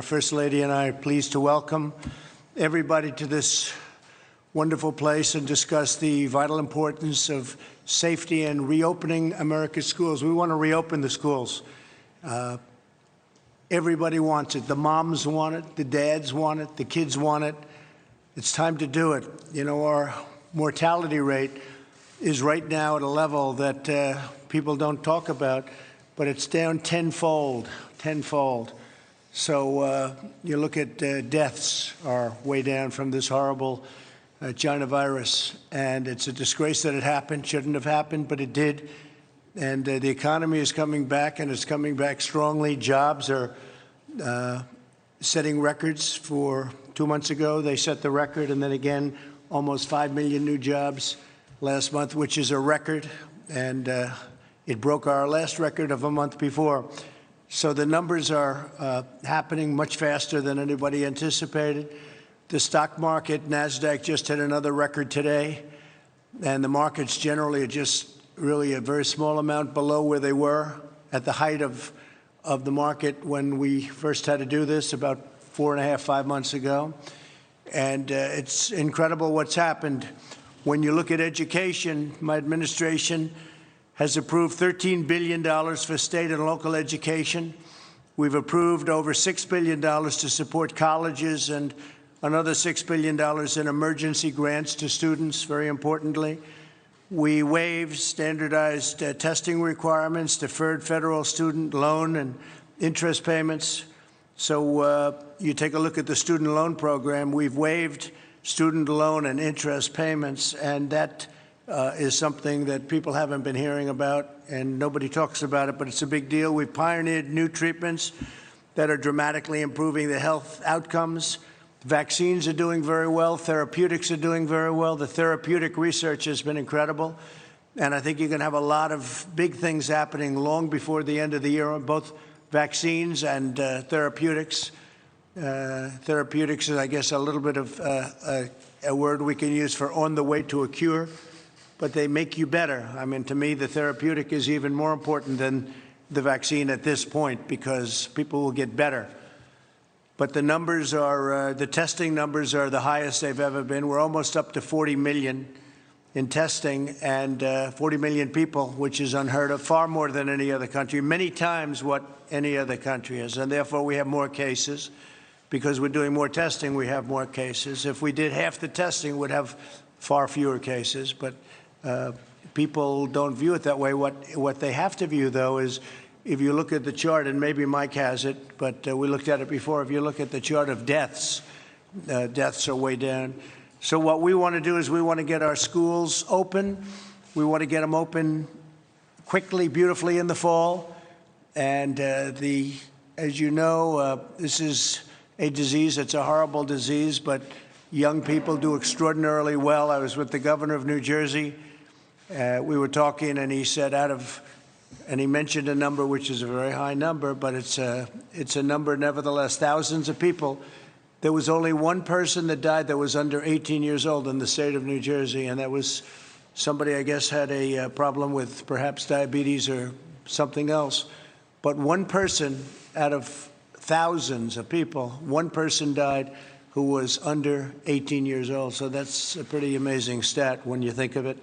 First Lady and I are pleased to welcome everybody to this wonderful place and discuss the vital importance of safety and reopening America's schools. We want to reopen the schools. Everybody wants it. The moms want it. The dads want it. The kids want it. It's time to do it. You know, our mortality rate is right now at a level that people don't talk about, but it's down tenfold. So you look at deaths are way down from this horrible China virus, and it's a disgrace that it happened. Shouldn't have happened, but it did. And the economy is coming back, and it's coming back strongly. Jobs are setting records. For 2 months ago, they set the record, and then again, almost 5 million new jobs last month, which is a record, and it broke our last record of a month before. So the numbers are happening much faster than anybody anticipated. The stock market, NASDAQ, just hit another record today, and the markets generally are just really a very small amount below where they were at the height of the market when we first had to do this about 4.5, 5 months ago. And it's incredible what's happened. When you look at education, my administration has approved $13 billion for state and local education. We've approved over $6 billion to support colleges and another $6 billion in emergency grants to students, very importantly. We waived standardized testing requirements, deferred federal student loan and interest payments. So you take a look at the student loan program. We've waived student loan and interest payments, and that is something that people haven't been hearing about, and nobody talks about it, but it's a big deal. We've pioneered new treatments that are dramatically improving the health outcomes. Vaccines are doing very well. Therapeutics are doing very well. The therapeutic research has been incredible, and I think you're going to have a lot of big things happening long before the end of the year on both vaccines and therapeutics. Therapeutics is, I guess, a little bit of a word we can use for on the way to a cure, but they make you better. I mean, to me, the therapeutic is even more important than the vaccine at this point because people will get better. But the numbers are, the testing numbers are the highest they've ever been. We're almost up to 40 million in testing, and 40 million people, which is unheard of, far more than any other country, many times what any other country is. And therefore, we have more cases. Because we're doing more testing, we have more cases. If we did half the testing, we'd have far fewer cases. But people don't view it that way. What they have to view, though, is if you look at the chart, and maybe Mike has it, but we looked at it before. If you look at the chart of deaths, deaths are way down. So what we want to do is we want to get our schools open. We want to get them open quickly, beautifully in the fall. And as you know, this is a disease. It's a horrible disease, but young people do extraordinarily well. I was with the governor of New Jersey. We were talking, and he said and he mentioned a number which is a very high number, but it's a number nevertheless, thousands of people. There was only one person that died that was under 18 years old in the state of New Jersey, and that was somebody, I guess, had a problem with perhaps diabetes or something else. But one person out of thousands of people, one person died who was under 18 years old. So that's a pretty amazing stat when you think of it.